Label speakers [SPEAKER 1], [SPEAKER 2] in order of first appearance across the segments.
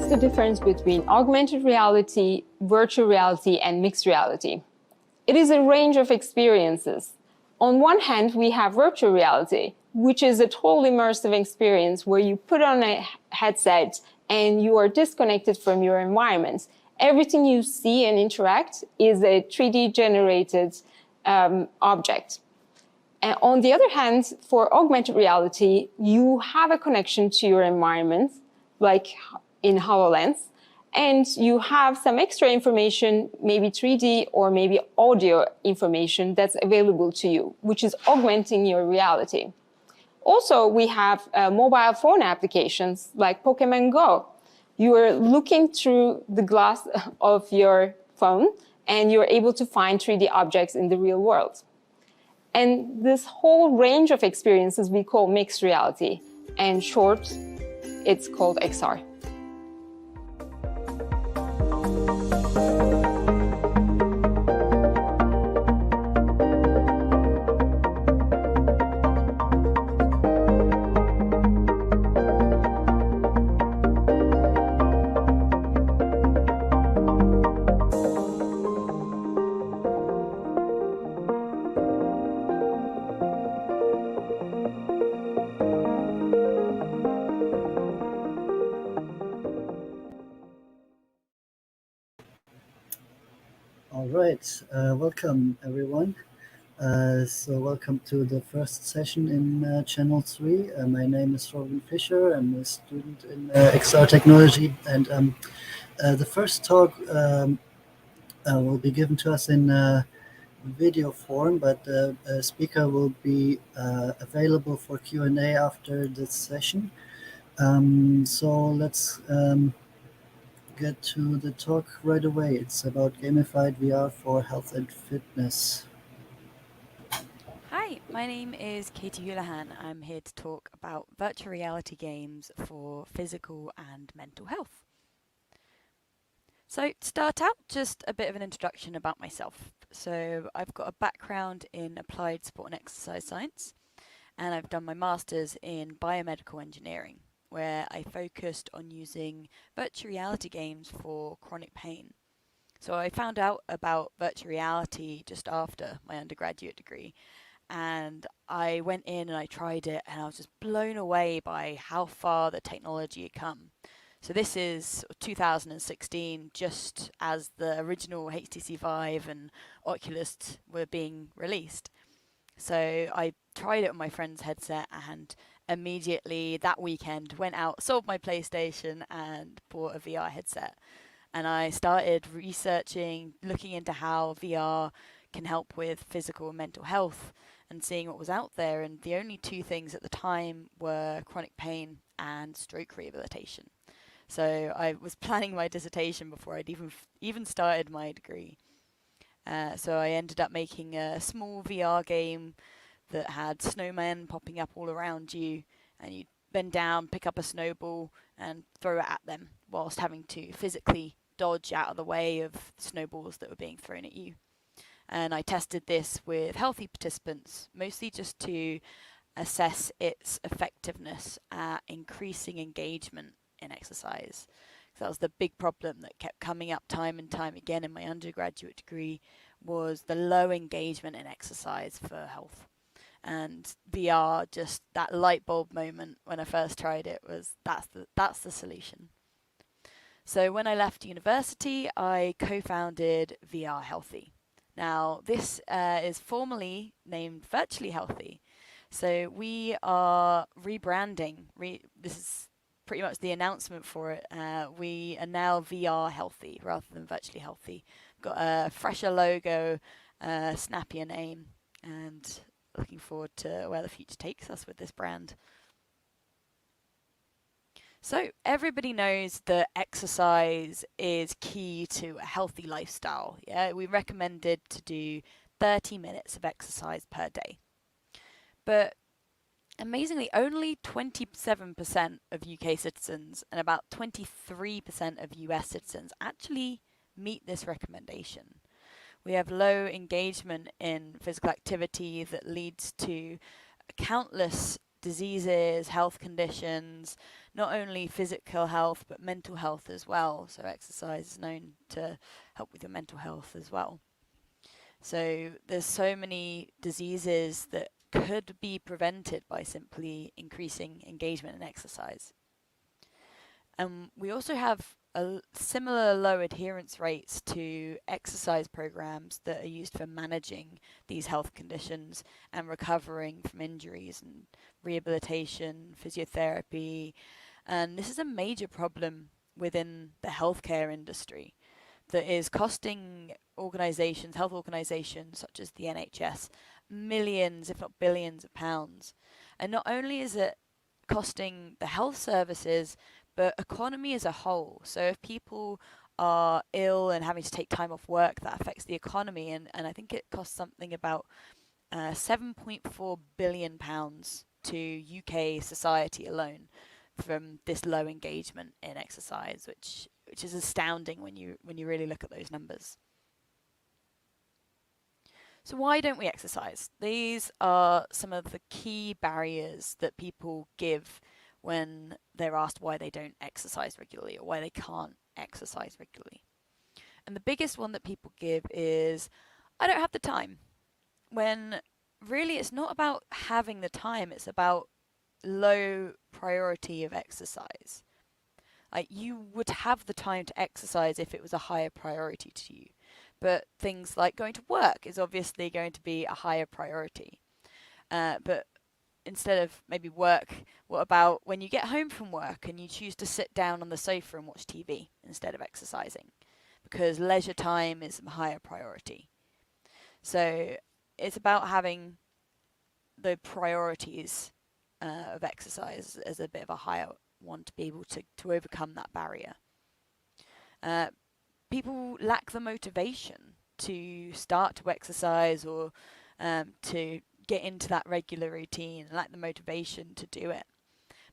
[SPEAKER 1] the difference between augmented reality, virtual reality, and mixed reality? It is a range of experiences. On one hand, we have virtual reality, which is a total immersive experience where you put on a headset and you are disconnected from your environment. Everything you see and interact is a 3D generated object. And on the other hand, for augmented reality, you have a connection to your environment, like in HoloLens, and you have some extra information, maybe 3D or maybe audio information that's available to you, which is augmenting your reality. Also, we have mobile phone applications like Pokemon Go. You are looking through the glass of your phone and you're able to find 3D objects in the real world. And this whole range of experiences we call mixed reality. And short, it's called XR.
[SPEAKER 2] All right, welcome everyone. So welcome to the first session in Channel 3. My name is Robin Fischer. I'm a student in XR technology, and the first talk will be given to us in video form, but the speaker will be available for Q&A after this session. So let's get to the talk right away. It's about gamified VR for health and fitness.
[SPEAKER 3] Hi, my name is Katie Houlihan. I'm here to talk about virtual reality games for physical and mental health. So to start out, just a bit of an introduction about myself. So I've got a background in applied sport and exercise science, and I've done my master's in biomedical engineering, where I focused on using virtual reality games for chronic pain. So I found out about virtual reality just after my undergraduate degree, and I went in and I tried it, and I was just blown away by how far the technology had come. So this is 2016, just as the original HTC Vive and Oculus were being released. So I tried it on my friend's headset, and immediately that weekend went out, sold my PlayStation and bought a VR headset. And I started researching, looking into how VR can help with physical and mental health and seeing what was out there. And the only two things at the time were chronic pain and stroke rehabilitation. So I was planning my dissertation before I'd even started my degree. So I ended up making a small VR game that had snowmen popping up all around you, and you bend down, pick up a snowball and throw it at them whilst having to physically dodge out of the way of snowballs that were being thrown at you. And I tested this with healthy participants, mostly just to assess its effectiveness at increasing engagement in exercise. So that was the big problem that kept coming up time and time again in my undergraduate degree, was the low engagement in exercise for health. And VR, just that light bulb moment when I first tried it, was that's the solution. So when I left university, I co-founded VR Healthy. Now this is formally named Virtually Healthy. So we are rebranding. This is pretty much the announcement for it. We are now VR Healthy rather than Virtually Healthy. Got a fresher logo, snappier name, and looking forward to where the future takes us with this brand. So everybody knows that exercise is key to a healthy lifestyle. Yeah, we recommended to do 30 minutes of exercise per day. But amazingly, only 27% of UK citizens and about 23% of US citizens actually meet this recommendation. We have low engagement in physical activity that leads to countless diseases, health conditions, not only physical health but mental health as well. So exercise is known to help with your mental health as well. So there's so many diseases that could be prevented by simply increasing engagement in exercise. And we also have a similar low adherence rates to exercise programs that are used for managing these health conditions and recovering from injuries and rehabilitation, physiotherapy. And this is a major problem within the healthcare industry that is costing organizations, health organizations such as the NHS, millions, if not billions of pounds. And not only is it costing the health services, but economy as a whole. So if people are ill and having to take time off work, that affects the economy. And I think it costs something about £7.4 billion to UK society alone from this low engagement in exercise, which is astounding when you really look at those numbers. So why don't we exercise? These are some of the key barriers that people give when they're asked why they don't exercise regularly or why they can't exercise regularly. And the biggest one that people give is, I don't have the time. When really it's not about having the time, it's about low priority of exercise. Like, you would have the time to exercise if it was a higher priority to you. But things like going to work is obviously going to be a higher priority. But instead of maybe work, what about when you get home from work and you choose to sit down on the sofa and watch TV instead of exercising? Because leisure time is a higher priority. So it's about having the priorities of exercise as a bit of a higher one to be able to overcome that barrier. People lack the motivation to start to exercise or to get into that regular routine, and lack the motivation to do it.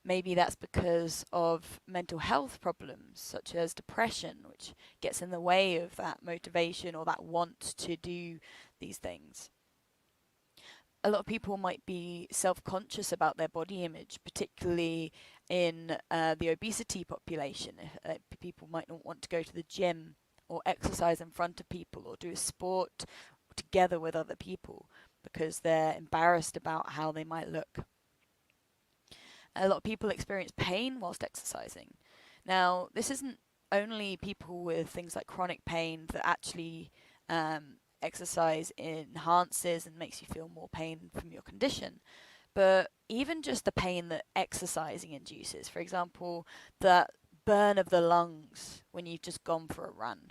[SPEAKER 3] Maybe that's because of mental health problems such as depression, which gets in the way of that motivation or that want to do these things. A lot of people might be self-conscious about their body image, particularly in the obesity population. People might not want to go to the gym or exercise in front of people or do a sport together with other people because they're embarrassed about how they might look. A lot of people experience pain whilst exercising. Now, this isn't only people with things like chronic pain that actually exercise enhances and makes you feel more pain from your condition, but even just the pain that exercising induces. For example, that burn of the lungs when you've just gone for a run.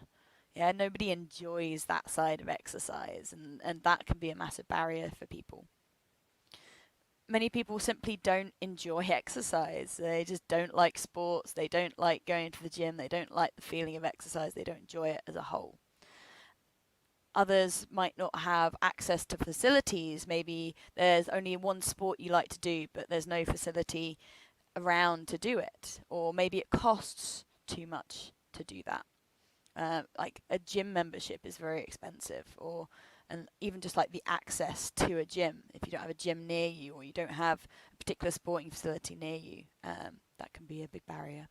[SPEAKER 3] Yeah, nobody enjoys that side of exercise, and that can be a massive barrier for people. Many people simply don't enjoy exercise. They just don't like sports. They don't like going to the gym. They don't like the feeling of exercise. They don't enjoy it as a whole. Others might not have access to facilities. Maybe there's only one sport you like to do, but there's no facility around to do it. Or maybe it costs too much to do that. Like a gym membership is very expensive, and even just like the access to a gym. If you don't have a gym near you, or you don't have a particular sporting facility near you, that can be a big barrier.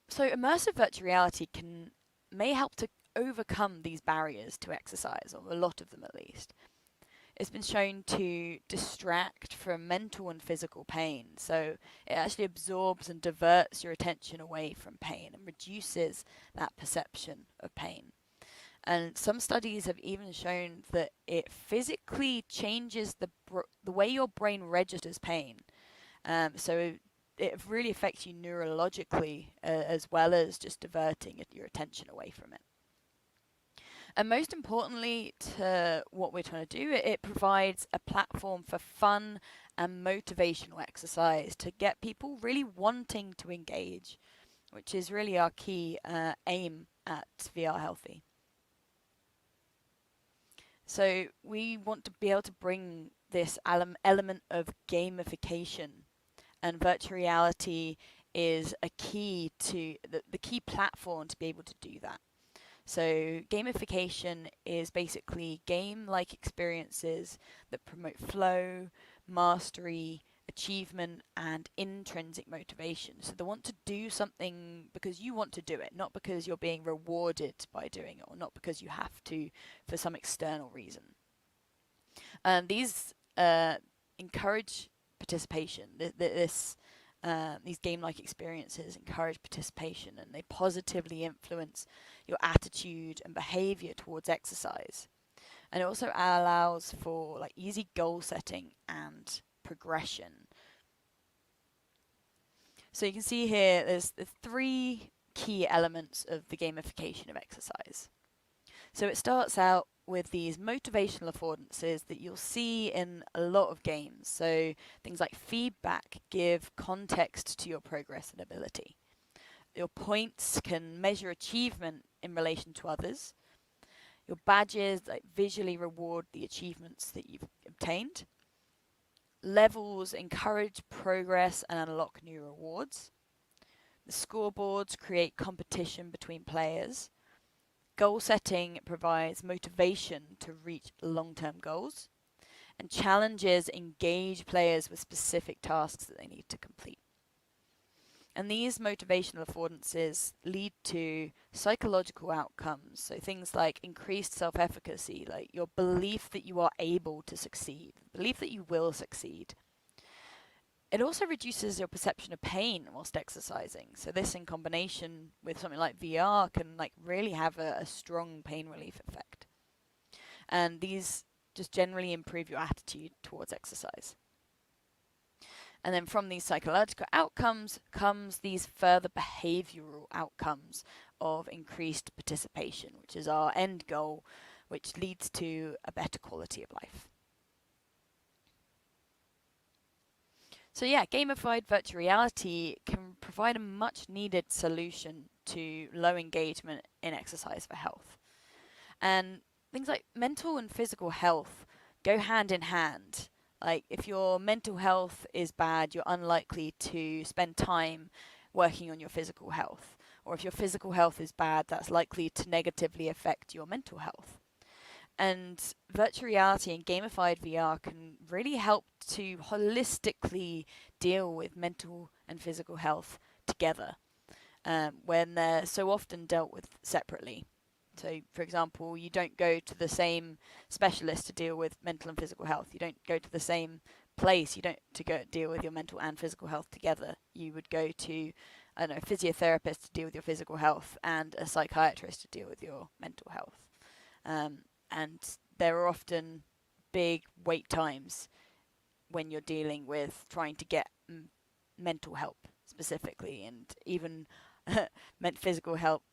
[SPEAKER 3] So immersive virtual reality may help to overcome these barriers to exercise, or a lot of them at least. It's been shown to distract from mental and physical pain. So it actually absorbs and diverts your attention away from pain and reduces that perception of pain. And some studies have even shown that it physically changes the way your brain registers pain. So it really affects you neurologically as well as just diverting your attention away from it. And most importantly to what we're trying to do, it provides a platform for fun and motivational exercise to get people really wanting to engage, which is really our key aim at VR Healthy. So we want to be able to bring this element of gamification, and virtual reality is a key to the key platform to be able to do that. So gamification is basically game-like experiences that promote flow, mastery, achievement, and intrinsic motivation. So they want to do something because you want to do it, not because you're being rewarded by doing it, or not because you have to for some external reason. And these encourage participation. These game-like experiences encourage participation, and they positively influence your attitude and behavior towards exercise. And it also allows for like easy goal setting and progression. So you can see here there's the 3 key elements of the gamification of exercise. So it starts out with these motivational affordances that you'll see in a lot of games. So things like feedback give context to your progress and ability. Your points can measure achievement in relation to others. Your badges like visually reward the achievements that you've obtained. Levels encourage progress and unlock new rewards. The scoreboards create competition between players. Goal setting provides motivation to reach long-term goals. And challenges engage players with specific tasks that they need to complete. And these motivational affordances lead to psychological outcomes. So things like increased self-efficacy, like your belief that you are able to succeed, belief that you will succeed. It also reduces your perception of pain whilst exercising. So this in combination with something like VR can like really have a strong pain relief effect. And these just generally improve your attitude towards exercise. And then from these psychological outcomes comes these further behavioral outcomes of increased participation, which is our end goal, which leads to a better quality of life. So yeah, gamified virtual reality can provide a much needed solution to low engagement in exercise for health. And things like mental and physical health go hand in hand. Like if your mental health is bad, you're unlikely to spend time working on your physical health. Or if your physical health is bad, that's likely to negatively affect your mental health. And virtual reality and gamified VR can really help to holistically deal with mental and physical health together when they're so often dealt with separately. So, for example, you don't go to the same specialist to deal with mental and physical health. You don't go to the same place. You don't to go deal with your mental and physical health together. You would go to, I don't know, a physiotherapist to deal with your physical health and a psychiatrist to deal with your mental health. And there are often big wait times when you're dealing with trying to get mental help specifically, and even physical help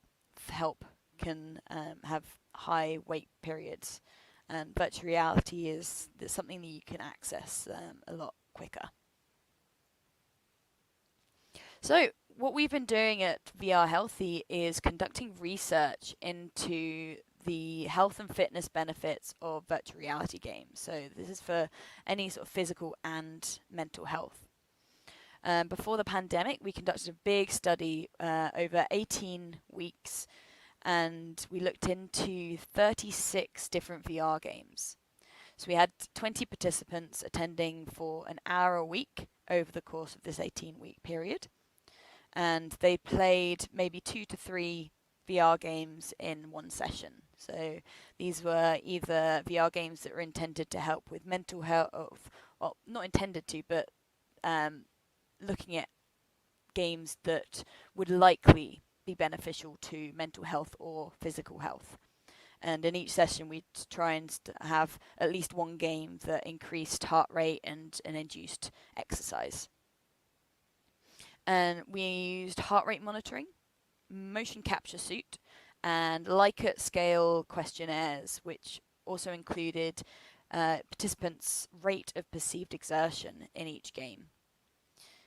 [SPEAKER 3] can have high wait periods. And virtual reality is something that you can access a lot quicker. So what we've been doing at VR Healthy is conducting research into the health and fitness benefits of virtual reality games. So this is for any sort of physical and mental health. Before the pandemic, we conducted a big study over 18 weeks, and we looked into 36 different VR games. So we had 20 participants attending for an hour a week over the course of this 18-week period. And they played maybe 2 to 3 VR games in one session. So these were either VR games that were intended to help with mental health, well, not intended to, but looking at games that would likely be beneficial to mental health or physical health. And in each session, we'd try and have at least one game that increased heart rate and induced exercise. And we used heart rate monitoring, motion capture suit, and Likert scale questionnaires, which also included participants' rate of perceived exertion in each game.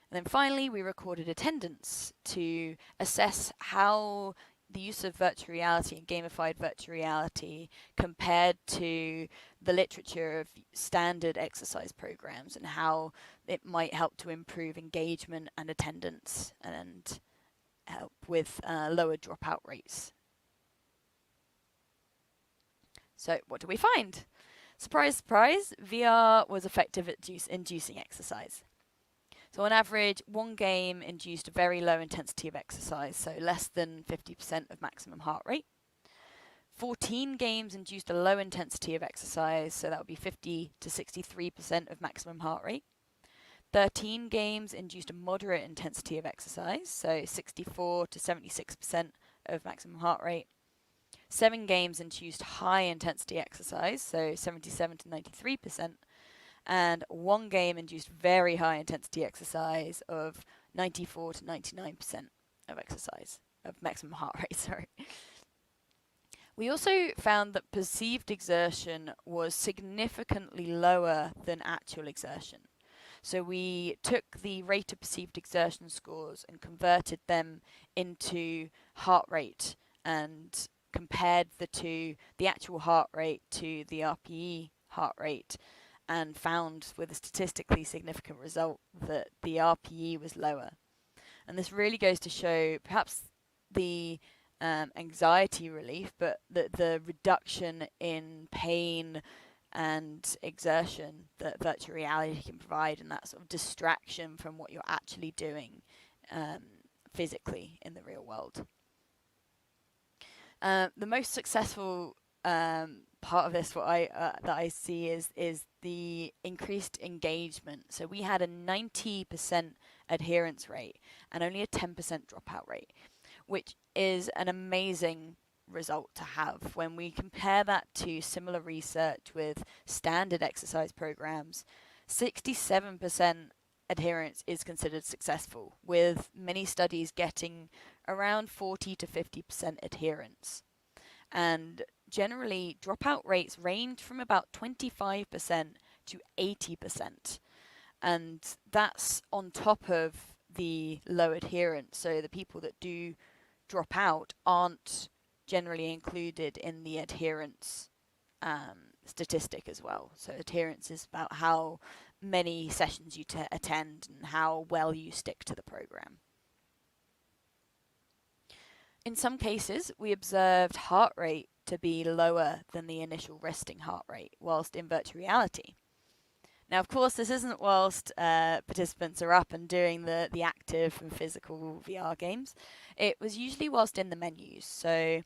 [SPEAKER 3] And then finally, we recorded attendance to assess how the use of virtual reality and gamified virtual reality compared to the literature of standard exercise programs, and how it might help to improve engagement and attendance and help with lower dropout rates. So what do we find? Surprise, surprise, VR was effective at inducing exercise. So on average, one game induced a very low intensity of exercise, so less than 50% of maximum heart rate. 14 games induced a low intensity of exercise, so that would be 50 to 63% of maximum heart rate. 13 games induced a moderate intensity of exercise, so 64 to 76% of maximum heart rate. 7 games induced high intensity exercise, so 77 to 93%. And 1 game induced very high intensity exercise of 94 to 99% of exercise, of maximum heart rate, sorry. We also found that perceived exertion was significantly lower than actual exertion. So we took the rate of perceived exertion scores and converted them into heart rate and compared the actual heart rate to the RPE heart rate, and found with a statistically significant result that the RPE was lower. And this really goes to show perhaps the anxiety relief, but the reduction in pain and exertion that virtual reality can provide, and that sort of distraction from what you're actually doing physically in the real world. The most successful part of this, that I see, is the increased engagement. So we had a 90% adherence rate and only a 10% dropout rate, which is an amazing result to have. When we compare that to similar research with standard exercise programs, 67% adherence is considered successful, with many studies getting around 40 to 50% adherence. And generally, dropout rates range from about 25% to 80%. And that's on top of the low adherence. So the people that do drop out aren't generally included in the adherence statistic as well. So adherence is about how many sessions you attend and how well you stick to the program. In some cases, we observed heart rate to be lower than the initial resting heart rate whilst in virtual reality. Now, of course, this isn't whilst participants are up and doing the active and physical VR games. It was usually whilst in the menus. So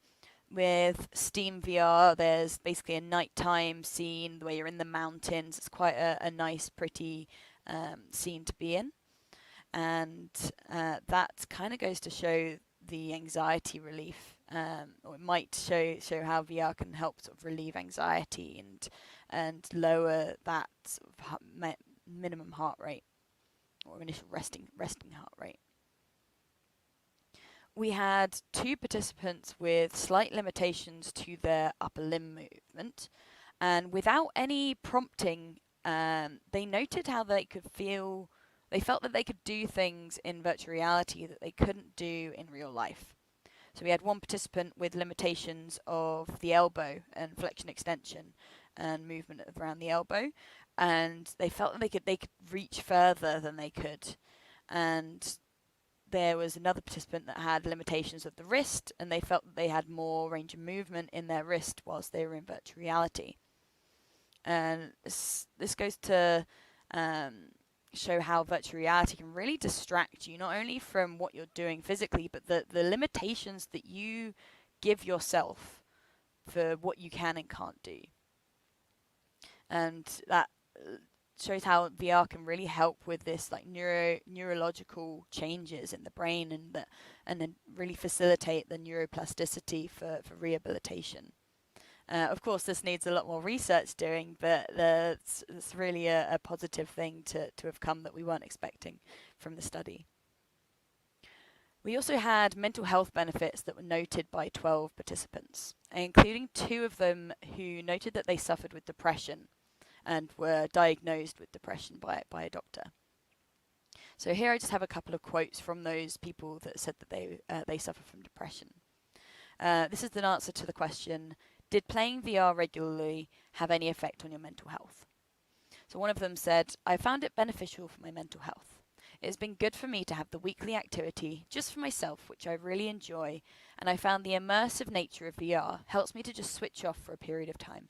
[SPEAKER 3] with Steam VR, there's basically a nighttime scene where you're in the mountains. It's quite a nice, pretty scene to be in. And that kind of goes to show the anxiety relief, or it might show how VR can help sort of relieve anxiety and lower that sort of minimum heart rate or initial resting heart rate. We had 2 participants with slight limitations to their upper limb movement, and without any prompting, they noted how they felt that they could do things in virtual reality that they couldn't do in real life. So we had 1 participant with limitations of the elbow and flexion extension and movement around the elbow, and they felt that they could reach further than they could. And there was another participant that had limitations of the wrist, and they felt that they had more range of movement in their wrist whilst they were in virtual reality. And this goes to show how virtual reality can really distract you, not only from what you're doing physically, but the limitations that you give yourself for what you can and can't do. And that shows how VR can really help with this, like neurological changes in the brain, and then really facilitate the neuroplasticity for rehabilitation. Of course, this needs a lot more research doing, but it's really a positive thing to have come that we weren't expecting from the study. We also had mental health benefits that were noted by 12 participants, including 2 of them who noted that they suffered with depression and were diagnosed with depression by a doctor. So here I just have a couple of quotes from those people that said that they suffer from depression. This is an answer to the question, did playing VR regularly have any effect on your mental health? So one of them said, I found it beneficial for my mental health. It has been good for me to have the weekly activity just for myself, which I really enjoy, and I found the immersive nature of VR helps me to just switch off for a period of time,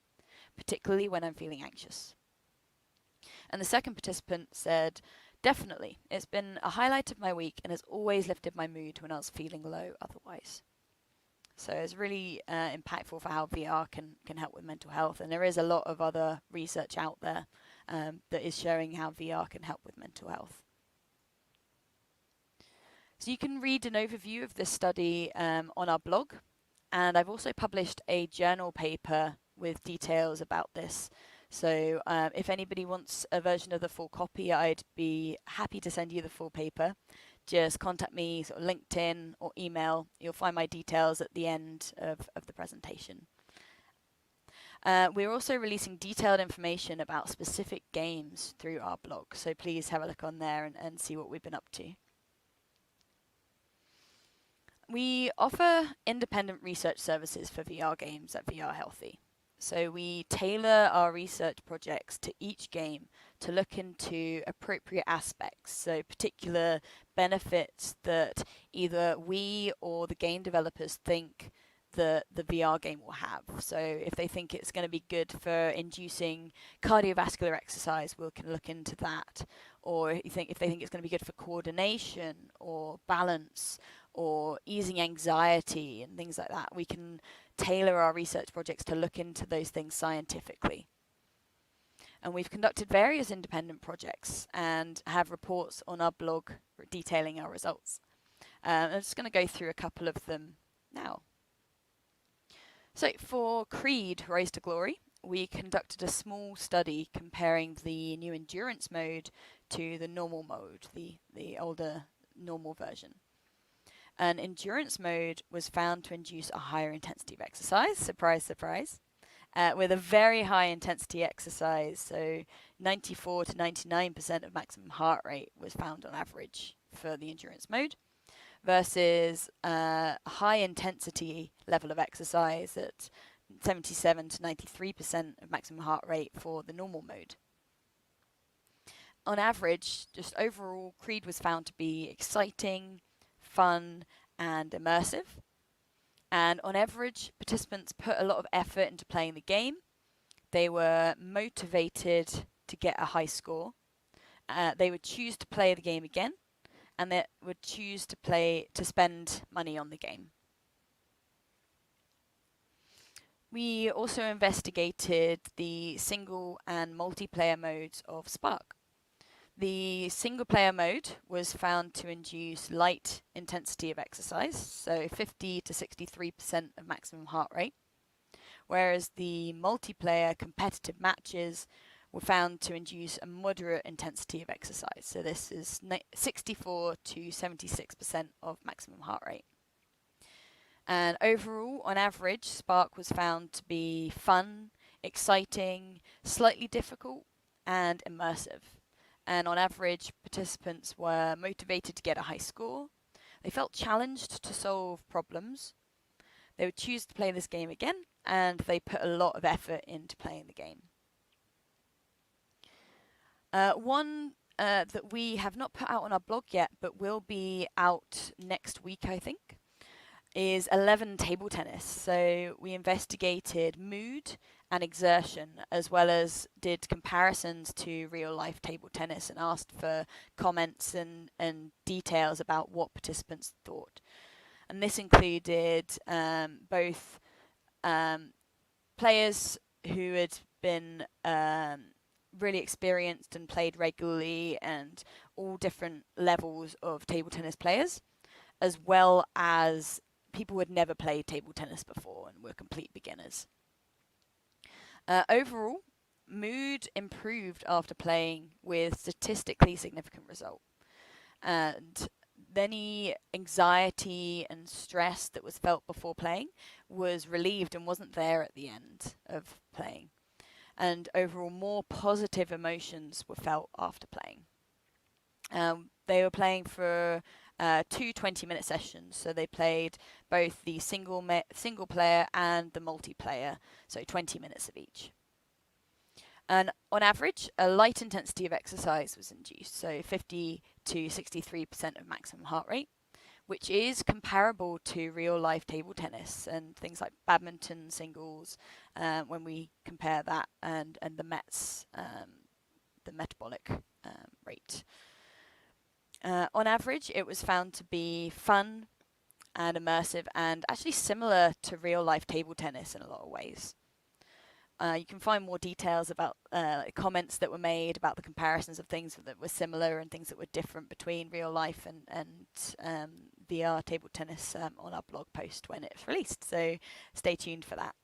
[SPEAKER 3] particularly when I'm feeling anxious. And the second participant said, Definitely. It's been a highlight of my week and has always lifted my mood when I was feeling low otherwise. So it's really impactful for how VR can help with mental health. And there is a lot of other research out there that is showing how VR can help with mental health. So you can read an overview of this study on our blog. And I've also published a journal paper with details about this. So if anybody wants a version of the full copy, I'd be happy to send you the full paper. Just contact me, sort of LinkedIn or email. You'll find my details at the end of the presentation. We're also releasing detailed information about specific games through our blog, so please have a look on there and see what we've been up to. We offer independent research services for VR games at VR Healthy. So we tailor our research projects to each game to look into appropriate aspects, so particular benefits that either we or the game developers think the VR game will have. So if they think it's going to be good for inducing cardiovascular exercise, we can look into that. Or if they think it's going to be good for coordination or balance or easing anxiety and things like that, we can tailor our research projects to look into those things scientifically. And we've conducted various independent projects and have reports on our blog detailing our results. I'm just going to go through a couple of them now. So for Creed Rise to Glory, we conducted a small study comparing the new endurance mode to the normal mode, the older normal version. And endurance mode was found to induce a higher intensity of exercise, surprise, surprise, with a very high intensity exercise, so 94 to 99% of maximum heart rate was found on average for the endurance mode, versus a high intensity level of exercise at 77 to 93% of maximum heart rate for the normal mode. On average, just overall, Creed was found to be exciting, fun, and immersive. And on average, participants put a lot of effort into playing the game. They were motivated to get a high score. They would choose to play the game again, and they would choose to spend money on the game. We also investigated the single and multiplayer modes of Spark. The single player mode was found to induce light intensity of exercise, so 50 to 63% of maximum heart rate, whereas the multiplayer competitive matches were found to induce a moderate intensity of exercise, so this is 64 to 76% of maximum heart rate. And overall, on average, Spark was found to be fun, exciting, slightly difficult, and immersive. And on average, participants were motivated to get a high score. They felt challenged to solve problems. They would choose to play this game again, and they put a lot of effort into playing the game. One that we have not put out on our blog yet, but will be out next week, I think, is 11 table tennis. So we investigated mood and exertion, as well as did comparisons to real life table tennis and asked for comments and details about what participants thought. And this included both players who had been really experienced and played regularly, and all different levels of table tennis players, as well as people who had never played table tennis before and were complete beginners. Overall, mood improved after playing with statistically significant result. And any anxiety and stress that was felt before playing was relieved and wasn't there at the end of playing. And overall, more positive emotions were felt after playing. They were playing for 2 20-minute sessions, so they played both the single player and the multiplayer, so 20 minutes of each. And on average, a light intensity of exercise was induced, so 50 to 63% of maximum heart rate, which is comparable to real-life table tennis and things like badminton singles, when we compare that and the METs, the metabolic rate. On average, it was found to be fun and immersive and actually similar to real life table tennis in a lot of ways. You can find more details about comments that were made about the comparisons of things that were similar and things that were different between real life and VR table tennis on our blog post when it's released. So stay tuned for that.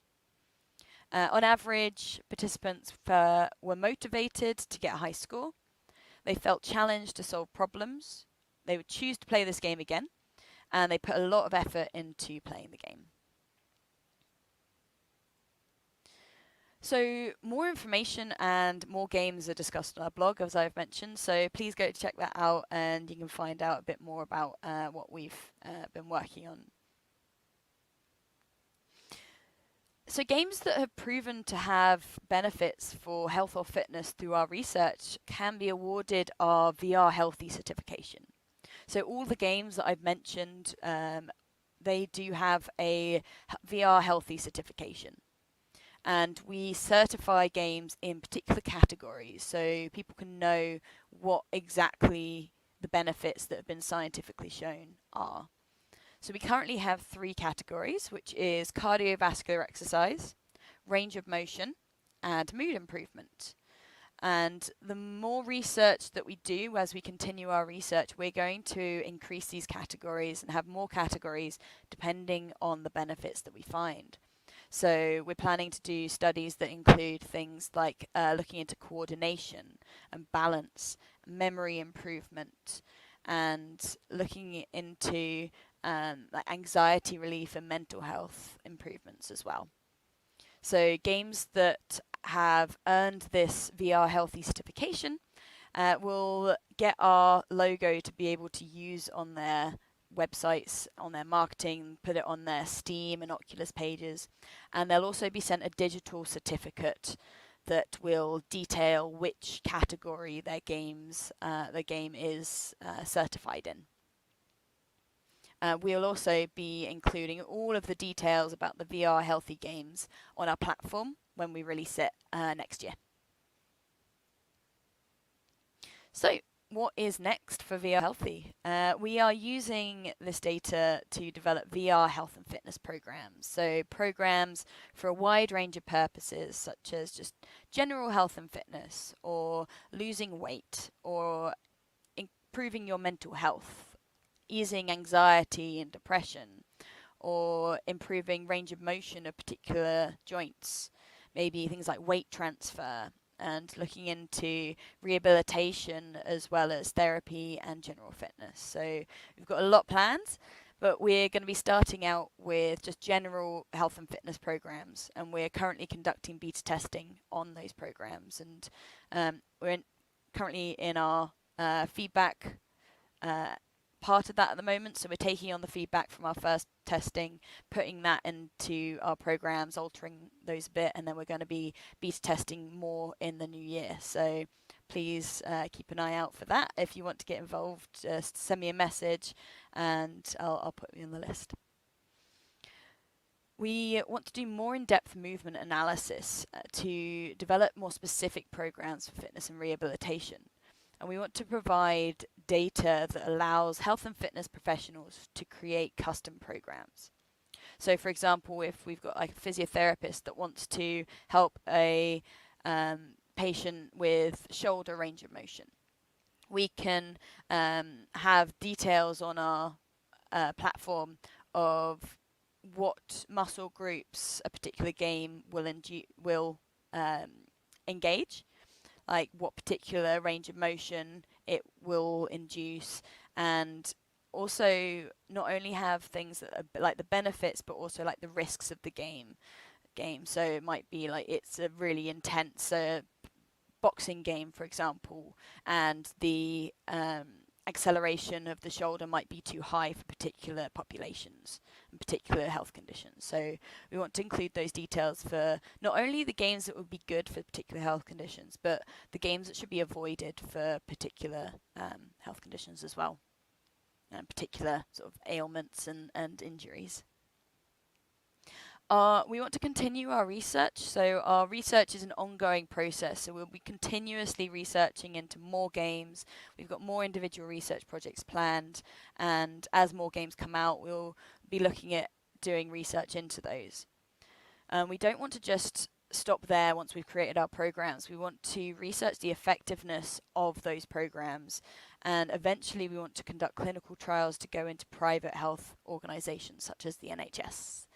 [SPEAKER 3] On average, participants were motivated to get a high score. They felt challenged to solve problems. They would choose to play this game again, and they put a lot of effort into playing the game. So more information and more games are discussed on our blog, as I've mentioned. So please go check that out, and you can find out a bit more about what we've been working on. So games that have proven to have benefits for health or fitness through our research can be awarded our VR Healthy certification. So all the games that I've mentioned, they do have a VR Healthy certification. And we certify games in particular categories so people can know what exactly the benefits that have been scientifically shown are. So we currently have 3 categories, which is cardiovascular exercise, range of motion, and mood improvement. And the more research that we do as we continue our research, we're going to increase these categories and have more categories depending on the benefits that we find. So we're planning to do studies that include things like looking into coordination and balance, memory improvement, and looking into like anxiety relief and mental health improvements as well. So games that have earned this VR Healthy certification will get our logo to be able to use on their websites, on their marketing, put it on their Steam and Oculus pages, and they'll also be sent a digital certificate that will detail which category their game is certified in. We'll also be including all of the details about the VR Healthy games on our platform when we release it next year. So what is next for VR Healthy? We are using this data to develop VR health and fitness programs. So programs for a wide range of purposes, such as just general health and fitness, or losing weight, or improving your mental health, easing anxiety and depression, or improving range of motion of particular joints, maybe things like weight transfer, and looking into rehabilitation as well as therapy and general fitness. So we've got a lot planned, but we're going to be starting out with just general health and fitness programs, and we're currently conducting beta testing on those programs, and we're currently in our feedback part of that at the moment. So we're taking on the feedback from our first testing, putting that into our programs, altering those a bit, and then we're going to be beta testing more in the new year. So please keep an eye out for that. If you want to get involved, just send me a message and I'll put you on the list. We want to do more in-depth movement analysis to develop more specific programs for fitness and rehabilitation. And we want to provide data that allows health and fitness professionals to create custom programs. So for example, if we've got like a physiotherapist that wants to help a patient with shoulder range of motion, we can have details on our platform of what muscle groups a particular game will engage, like what particular range of motion it will induce, and also not only have things that are like the benefits but also like the risks of the game. So it might be like it's a really intense boxing game, for example, and the acceleration of the shoulder might be too high for particular populations and particular health conditions. So we want to include those details for not only the games that would be good for particular health conditions, but the games that should be avoided for particular health conditions as well, and particular sort of ailments and injuries. We want to continue our research. So our research is an ongoing process. So we'll be continuously researching into more games. We've got more individual research projects planned. And as more games come out, we'll be looking at doing research into those. We don't want to just stop there once we've created our programs. We want to research the effectiveness of those programs. And eventually we want to conduct clinical trials to go into private health organizations such as the NHS.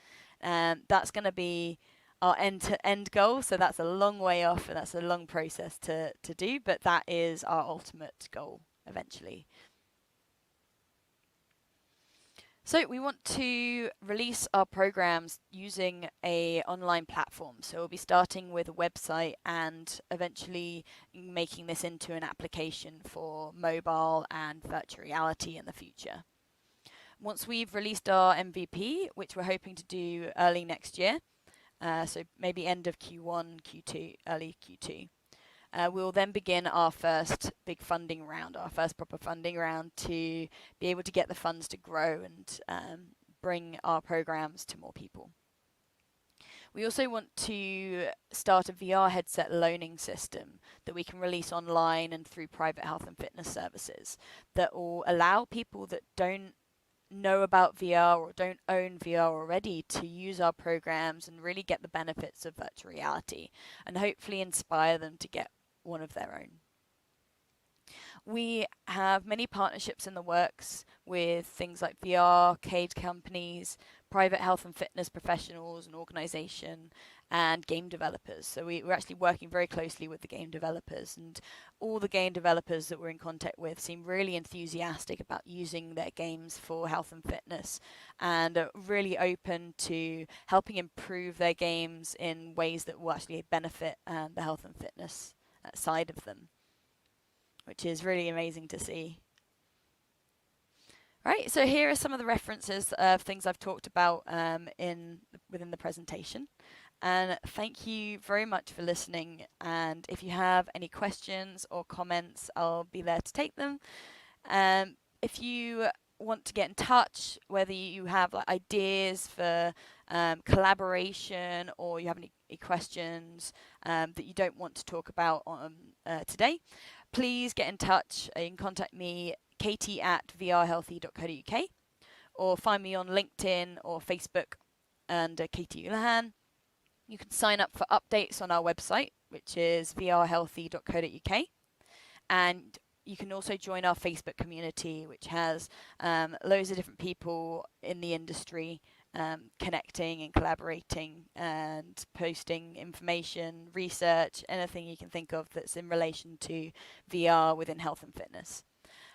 [SPEAKER 3] That's going to be our end-to-end goal. So that's a long way off and that's a long process to do, but that is our ultimate goal eventually. So we want to release our programs using a online platform. So we'll be starting with a website and eventually making this into an application for mobile and virtual reality in the future. Once we've released our MVP, which we're hoping to do early next year, so maybe end of Q1, Q2, early Q2, we'll then begin our first big funding round, our first proper funding round to be able to get the funds to grow and bring our programs to more people. We also want to start a VR headset loaning system that we can release online and through private health and fitness services that will allow people that don't know about VR or don't own VR already to use our programs and really get the benefits of virtual reality and hopefully inspire them to get one of their own. We have many partnerships in the works with things like VR, arcade companies, private health and fitness professionals and organisation, and game developers. So we're actually working very closely with the game developers, and all the game developers that we're in contact with seem really enthusiastic about using their games for health and fitness and are really open to helping improve their games in ways that will actually benefit the health and fitness side of them, which is really amazing to see. Right, so here are some of the references of things I've talked about within the presentation. And thank you very much for listening. And if you have any questions or comments, I'll be there to take them. If you want to get in touch, whether you have like ideas for collaboration or you have any questions that you don't want to talk about on today, please get in touch. You can contact me, katie@vrhealthy.co.uk, or find me on LinkedIn or Facebook under Katie Ullahan. You can sign up for updates on our website, which is vrhealthy.co.uk. And you can also join our Facebook community, which has loads of different people in the industry connecting and collaborating and posting information, research, anything you can think of that's in relation to VR within health and fitness.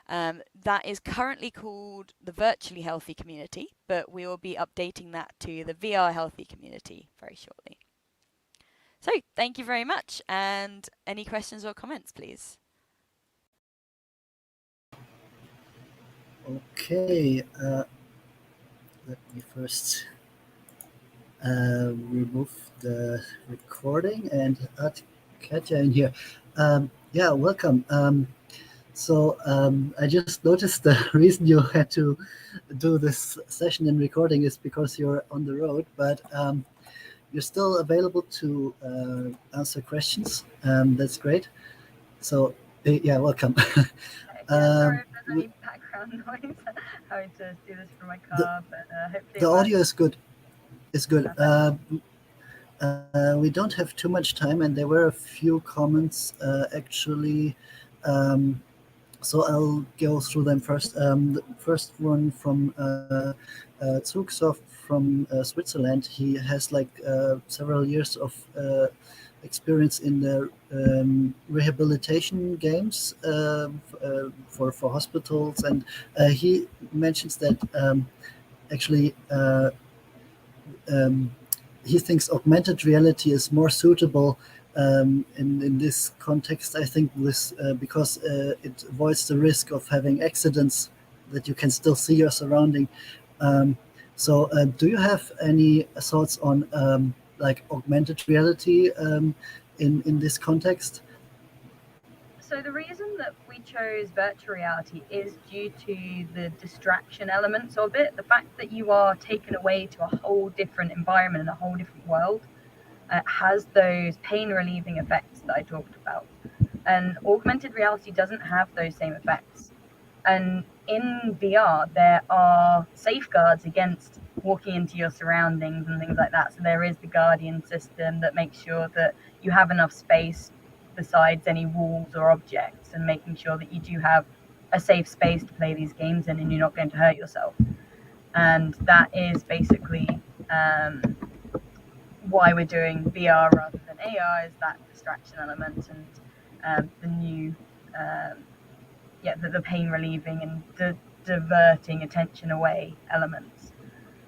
[SPEAKER 3] That is currently called the Virtually Healthy Community, but we will be updating that to the VR Healthy Community very shortly. So thank you very much, and any questions or comments, please?
[SPEAKER 2] Okay, let me first remove the recording and add Katja in here. Yeah, welcome. I just noticed the reason you had to do this session in recording is because you're on the road, but you're still available to answer questions. That's great. So, yeah, welcome.
[SPEAKER 4] Sorry if there's any background noise. Having to do this from my car, but hopefully
[SPEAKER 2] the audio is good. It's good. We don't have too much time, and there were a few comments actually. So I'll go through them first. The first one from Zugsoft from Switzerland. He has like several years of experience in the rehabilitation games for hospitals, and he mentions that actually he thinks augmented reality is more suitable in this context. I think this because it avoids the risk of having accidents, that you can still see your surrounding. So do you have any thoughts on like augmented reality in this context?
[SPEAKER 4] So the reason that we chose virtual reality is due to the distraction elements of it. The fact that you are taken away to a whole different environment and a whole different world has those pain relieving effects that I talked about. And augmented reality doesn't have those same effects. And in VR, there are safeguards against walking into your surroundings and things like that. So there is the Guardian system that makes sure that you have enough space besides any walls or objects, and making sure that you do have a safe space to play these games in and you're not going to hurt yourself. And that is basically why we're doing VR rather than AR, is that distraction element and the new the pain relieving and diverting attention away elements.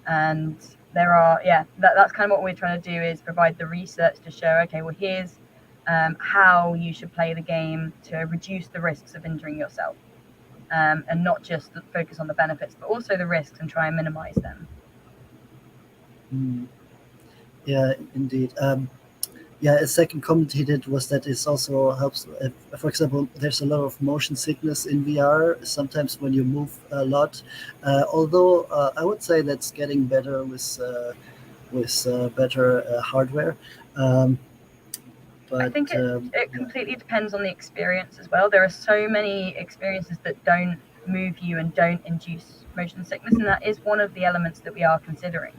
[SPEAKER 4] And there are that's kind of what we're trying to do, is provide the research to show, okay, well, here's how you should play the game to reduce the risks of injuring yourself, and not just focus on the benefits but also the risks and try and minimize them.
[SPEAKER 2] Yeah, indeed. Yeah, a second comment he did was that it also helps. For example, there's a lot of motion sickness in VR. Sometimes when you move a lot, although I would say that's getting better with better hardware. But
[SPEAKER 4] I think it completely depends on the experience as well. There are so many experiences that don't move you and don't induce motion sickness, and that is one of the elements that we are considering.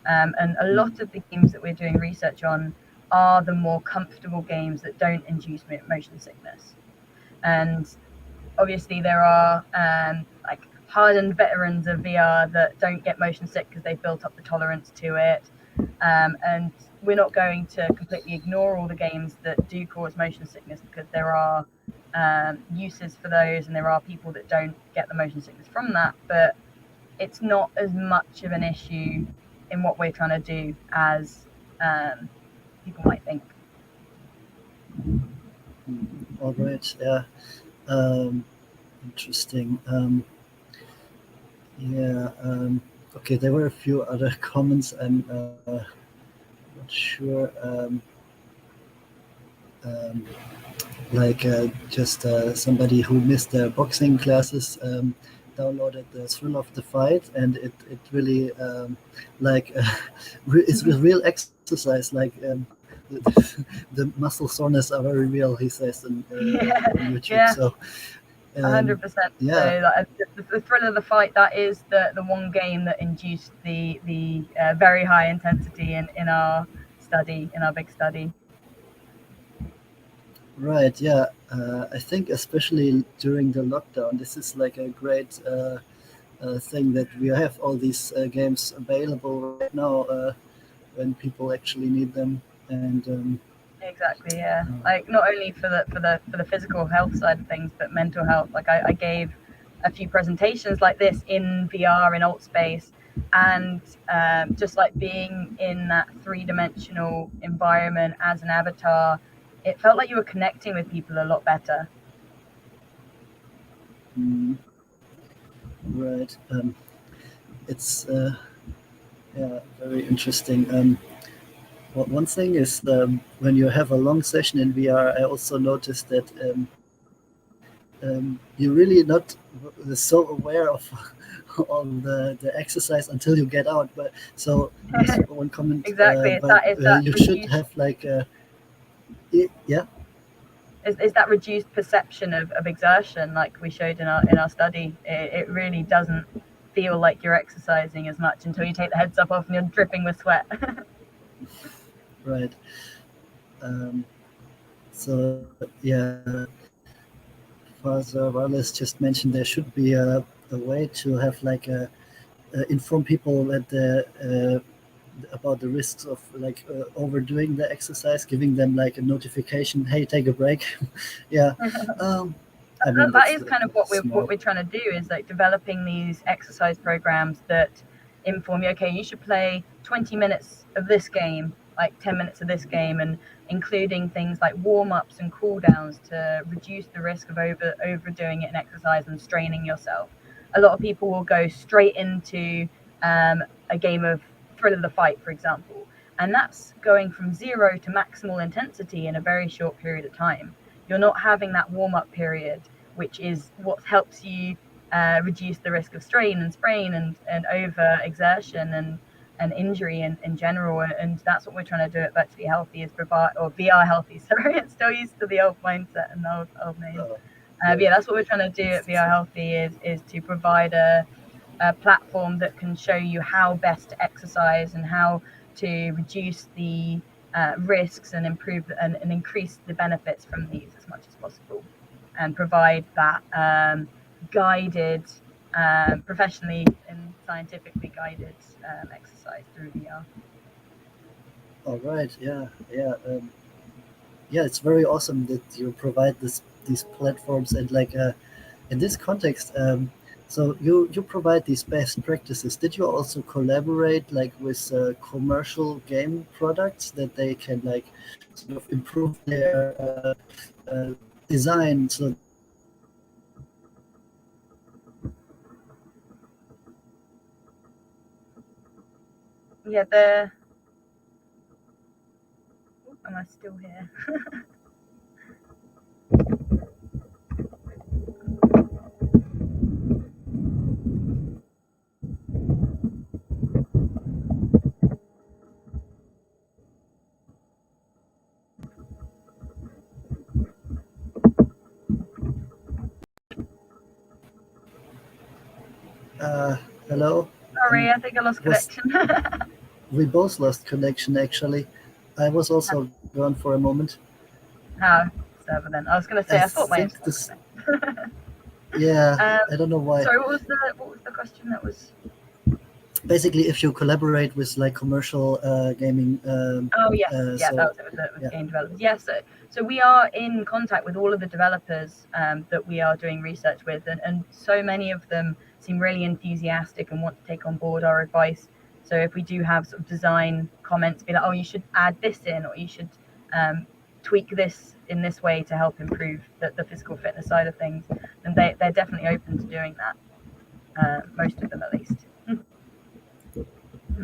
[SPEAKER 4] And a lot of the games that we're doing research on are the more comfortable games that don't induce motion sickness. And obviously there are like hardened veterans of VR that don't get motion sick because they've built up the tolerance to it. And we're not going to completely ignore all the games that do cause motion sickness, because there are uses for those and there are people that don't get the motion sickness from that. But it's not as much of an issue in what we're trying to do as people might think.
[SPEAKER 2] All right, yeah, interesting. Okay, there were a few other comments. I'm not sure. Like just somebody who missed their boxing classes downloaded the Thrill of the Fight, and it really like it's a real exercise. Like the muscle soreness are very real, he says on YouTube.
[SPEAKER 4] Yeah.
[SPEAKER 2] So
[SPEAKER 4] 100%.
[SPEAKER 2] yeah.
[SPEAKER 4] So the Thrill of the Fight, that is the one game that induced the very high intensity in our study, in our big study.
[SPEAKER 2] Right, yeah. I think especially during the lockdown, this is like a great thing that we have all these games available right now when people actually need them. And
[SPEAKER 4] Exactly, yeah. Like not only for the physical health side of things, but mental health. Like I gave a few presentations like this in VR in Alt Space, and just like being in that three-dimensional environment as an avatar, it felt like you were connecting with people a lot better.
[SPEAKER 2] right, it's yeah, very interesting. One thing is when you have a long session in VR, I also noticed that you're really not so aware of the exercise until you get out. But so one comment,
[SPEAKER 4] Exactly,
[SPEAKER 2] but
[SPEAKER 4] that
[SPEAKER 2] you should have like yeah.
[SPEAKER 4] Is that reduced perception of exertion, like we showed in our study. It really doesn't feel like you're exercising as much until you take the heads up off and you're dripping with sweat.
[SPEAKER 2] Right. So yeah, Father Wallace just mentioned there should be a way to have like inform people that about the risks of like overdoing the exercise, giving them like a notification, hey, take a break. Yeah. I mean,
[SPEAKER 4] that is kind of what we're trying to do, is like developing these exercise programs that inform you, okay, you should play 20 minutes of this game, like 10 minutes of this game, and including things like warm-ups and cool-downs to reduce the risk of overdoing it in exercise and straining yourself. A lot of people will go straight into a game of Thrill of the Fight, for example, and that's going from 0 to maximal intensity in a very short period of time. you're not having that warm-up period, which is what helps you reduce the risk of strain and sprain and over exertion and injury in general. And that's what we're trying to do at Virtually Healthy, is provide, or VR Healthy, sorry, it's still used to the old mindset and the old name. But yeah, that's what we're trying to do at VR Healthy, is to provide a platform that can show you how best to exercise and how to reduce the risks and improve and increase the benefits from these as much as possible, and provide that guided, professionally and scientifically guided exercise through VR.
[SPEAKER 2] All right. Yeah. Yeah, it's very awesome that you provide these platforms, and like in this context, so you provide these best practices. Did you also collaborate like with commercial game products that they can like sort of improve their design? So
[SPEAKER 4] Yeah, am I still here?
[SPEAKER 2] hello.
[SPEAKER 4] Sorry, I think I lost connection.
[SPEAKER 2] We both lost connection actually. I was also gone for a moment.
[SPEAKER 4] Server then. I was going to say, I thought my
[SPEAKER 2] think this. Yeah, I don't know why.
[SPEAKER 4] Sorry, what was the question? That was
[SPEAKER 2] basically if you collaborate with like commercial gaming.
[SPEAKER 4] Oh yes, that was it. With game developers. Yes, so we are in contact with all of the developers that we are doing research with, and so many of them seem really enthusiastic and want to take on board our advice. So if we do have sort of design comments, be like, oh, you should add this in, or you should tweak this in this way to help improve the physical fitness side of things, and they're definitely open to doing that. Most of them, at least. And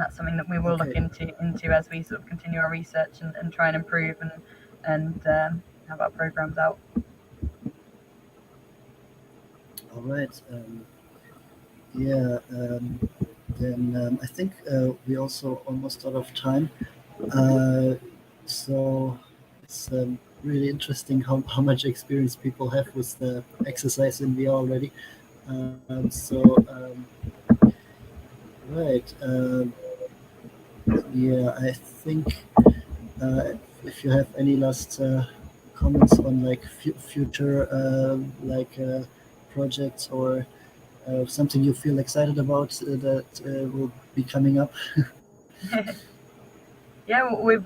[SPEAKER 4] that's something that we will look into as we sort of continue our research and try and improve and have our programs out.
[SPEAKER 2] All right. Then I think we also almost out of time. So it's really interesting how much experience people have with the exercise in VR already. Right. Yeah, I think if you have any last comments on like future projects or something you feel excited about that will be coming up.
[SPEAKER 4] Yeah, we're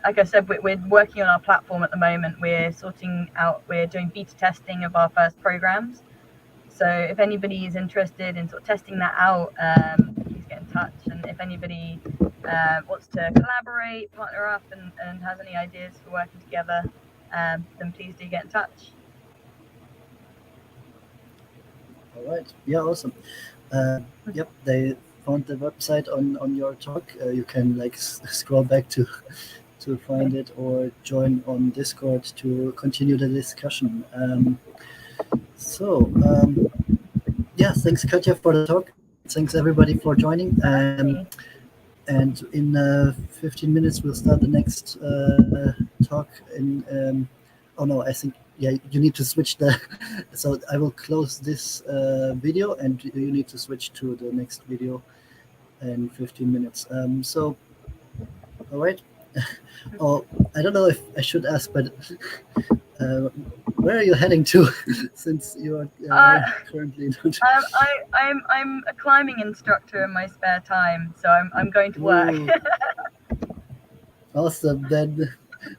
[SPEAKER 4] like I said, we're working on our platform at the moment. We're doing beta testing of our first programs. So if anybody is interested in sort of testing that out, please get in touch. And if anybody wants to collaborate, partner up, and has any ideas for working together, then please do get in touch.
[SPEAKER 2] All right. Yeah, awesome. Yep, they found the website on your talk. You can like scroll back to find it, or join on Discord to continue the discussion. Yeah, thanks Katja for the talk. Thanks everybody for joining. And in 15 minutes we'll start the next talk. Oh no, I think you need to switch the. So I will close this video, and you need to switch to the next video in 15 minutes. So, all right. Oh, I don't know if I should ask, but where are you heading to? Since you are currently not.
[SPEAKER 4] I'm a climbing instructor in my spare time, so I'm going to work.
[SPEAKER 2] Awesome. Then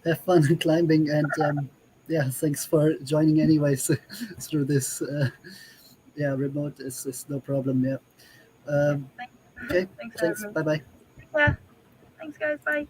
[SPEAKER 2] have fun climbing, and yeah, thanks for joining anyways through this. Remote is no problem. Yeah. Okay. Thanks. Bye bye.
[SPEAKER 4] Yeah. Thanks, guys. Bye.